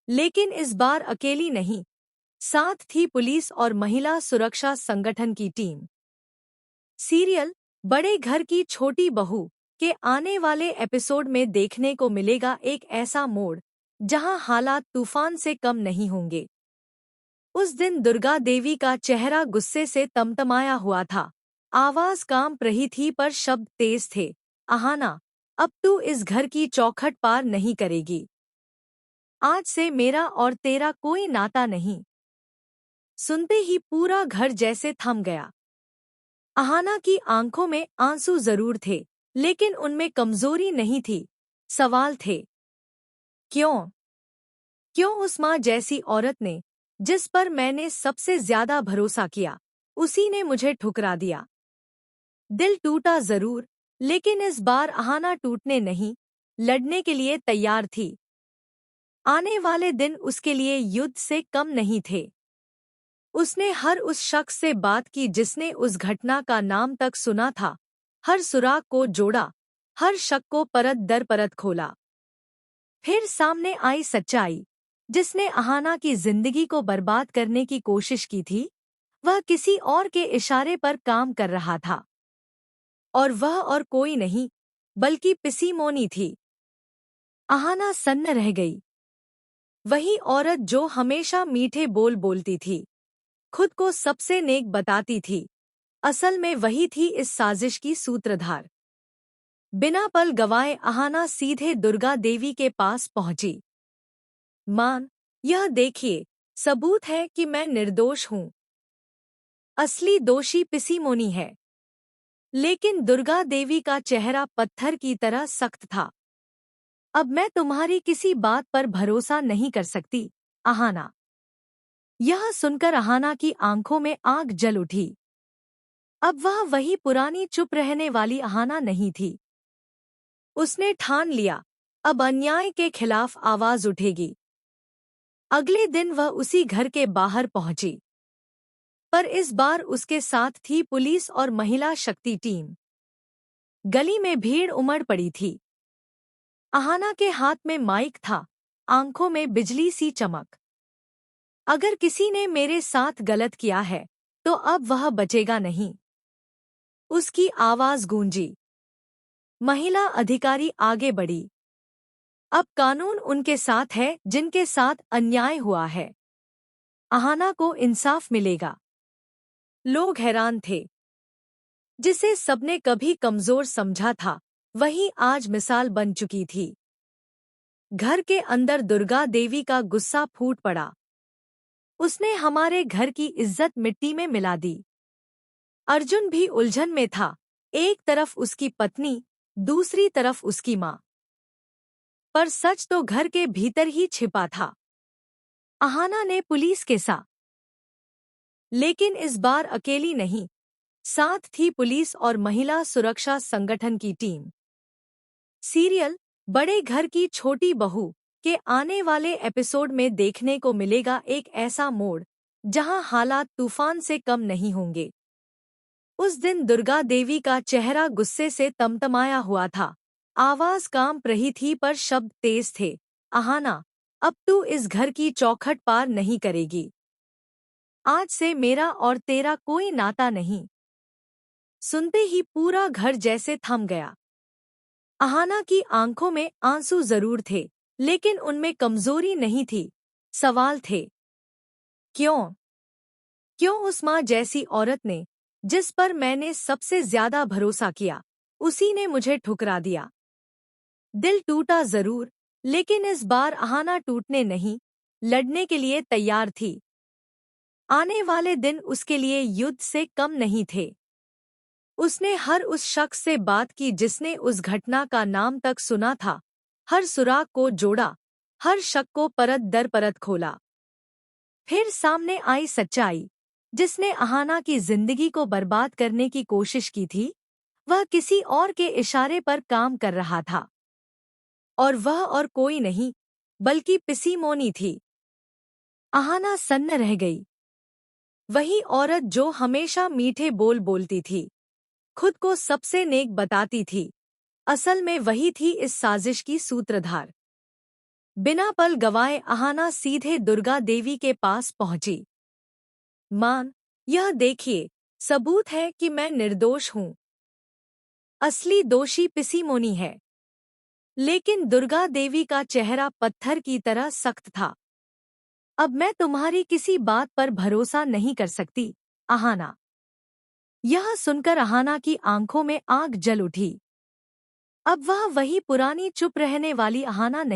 लेकिन इस बार अकेली नहीं, साथ थी पुलिस और महिला सुरक्षा संगठन की टीम। सीरियल बड़े घर की छोटी बहू के आने वाले एपिसोड में देखने को मिलेगा एक ऐसा मोड़ जहां हालात तूफान से कम नहीं होंगे। उस दिन दुर्गा देवी का चेहरा गुस्से से तमतमाया हुआ था। आवाज कांप रही थी पर शब्द तेज थे। अहाना, अब तू इस घर की चौखट पार नहीं करेगी। आज से मेरा और तेरा कोई नाता नहीं। सुनते ही पूरा घर जैसे थम गया। अहाना की आंखों में आंसू जरूर थे, लेकिन उनमें कमजोरी नहीं थी, सवाल थे। क्यों? क्यों उस माँ जैसी औरत ने, जिस पर मैंने सबसे ज्यादा भरोसा किया, उसी ने मुझे ठुकरा दिया। दिल टूटा जरूर, लेकिन इस बार अहाना टूटने नहीं, लड़ने के लिए तैयार थी। आने वाले दिन उसके लिए युद्ध से कम नहीं थे। उसने हर उस शख्स से बात की जिसने उस घटना का नाम तक सुना था, हर सुराग को जोड़ा, हर शक को परत दर परत खोला। फिर सामने आई सच्चाई, जिसने अहाना की जिंदगी को बर्बाद करने की कोशिश की थी, वह किसी और के इशारे पर काम कर रहा था। और वह और कोई नहीं, बल्कि पिसीमोनी थी। अहाना सन्न रह गई। वही औरत जो हमेशा मीठे बोल बोलती थी, खुद को सबसे नेक बताती थी, असल में वही थी इस साजिश की सूत्रधार। बिना पल गवाए अहाना सीधे दुर्गा देवी के पास पहुंची। मां, यह देखिए, सबूत है कि मैं निर्दोष हूं। असली दोषी पिसीमोनी है। लेकिन दुर्गा देवी का चेहरा पत्थर की तरह सख्त था। अब मैं तुम्हारी किसी बात पर भरोसा नहीं कर सकती, अहाना। यह सुनकर अहाना की आंखों में आग जल उठी। अब वह वही पुरानी चुप रहने वाली अहाना नहीं थी। उसने ठान लिया, अब अन्याय के खिलाफ आवाज उठेगी। अगले दिन वह उसी घर के बाहर पहुंची। पर इस बार उसके साथ थी पुलिस और महिला शक्ति टीम। गली में भीड़ उमड़ पड़ी थी। अहाना के हाथ में माइक था, आंखों में बिजली सी चमक। अगर किसी ने मेरे साथ गलत किया है, तो अब वह बचेगा नहीं। उसकी आवाज गूंजी। महिला अधिकारी आगे बढ़ी। अब कानून उनके साथ है जिनके साथ अन्याय हुआ है। अहाना को इंसाफ मिलेगा। लोग हैरान थे। जिसे सबने कभी कमजोर समझा था, वही आज मिसाल बन चुकी थी। घर के अंदर दुर्गा देवी का गुस्सा फूट पड़ा। उसने हमारे घर की इज्जत मिट्टी में मिला दी। अर्जुन भी उलझन में था, एक तरफ उसकी पत्नी, दूसरी तरफ उसकी माँ। पर सच तो घर के भीतर ही छिपा था। अहाना ने पुलिस के साथ, लेकिन इस बार अकेली नहीं, साथ थी पुलिस और महिला सुरक्षा संगठन की टीम। सीरियल बड़े घर की छोटी बहू के आने वाले एपिसोड में देखने को मिलेगा एक ऐसा मोड़ जहां हालात तूफान से कम नहीं होंगे। उस दिन दुर्गा देवी का चेहरा गुस्से से तमतमाया हुआ था। आवाज कांप रही थी पर शब्द तेज थे। अहाना, अब तू इस घर की चौखट पार नहीं करेगी। आज से मेरा और तेरा कोई नाता नहीं। सुनते ही पूरा घर जैसे थम गया। अहाना की आंखों में आंसू जरूर थे, लेकिन उनमें कमजोरी नहीं थी, सवाल थे। क्यों? क्यों उस माँ जैसी औरत ने, जिस पर मैंने सबसे ज्यादा भरोसा किया, उसी ने मुझे ठुकरा दिया। दिल टूटा जरूर, लेकिन इस बार अहाना टूटने नहीं, लड़ने के लिए तैयार थी। आने वाले दिन उसके लिए युद्ध से कम नहीं थे। उसने हर उस शख्स से बात की जिसने उस घटना का नाम तक सुना था, हर सुराग को जोड़ा, हर शक को परत दर परत खोला। फिर सामने आई सच्चाई, जिसने अहाना की जिंदगी को बर्बाद करने की कोशिश की थी, वह किसी और के इशारे पर काम कर रहा था। और वह और कोई नहीं, बल्कि पिसीमोनी थी। अहाना सन्न रह गई। वही औरत जो हमेशा मीठे बोल बोलती थी, खुद को सबसे नेक बताती थी, असल में वही थी इस साजिश की सूत्रधार। बिना पल गवाए अहाना सीधे दुर्गा देवी के पास पहुंची। मां, यह देखिए, सबूत है कि मैं निर्दोष हूं। असली दोषी पिसीमोनी है। लेकिन दुर्गा देवी का चेहरा पत्थर की तरह सख्त था। अब मैं तुम्हारी किसी बात पर भरोसा नहीं कर सकती, अहाना। यह सुनकर अहाना की आंखों में आग जल उठी। अब वह वही पुरानी चुप रहने वाली अहाना नहीं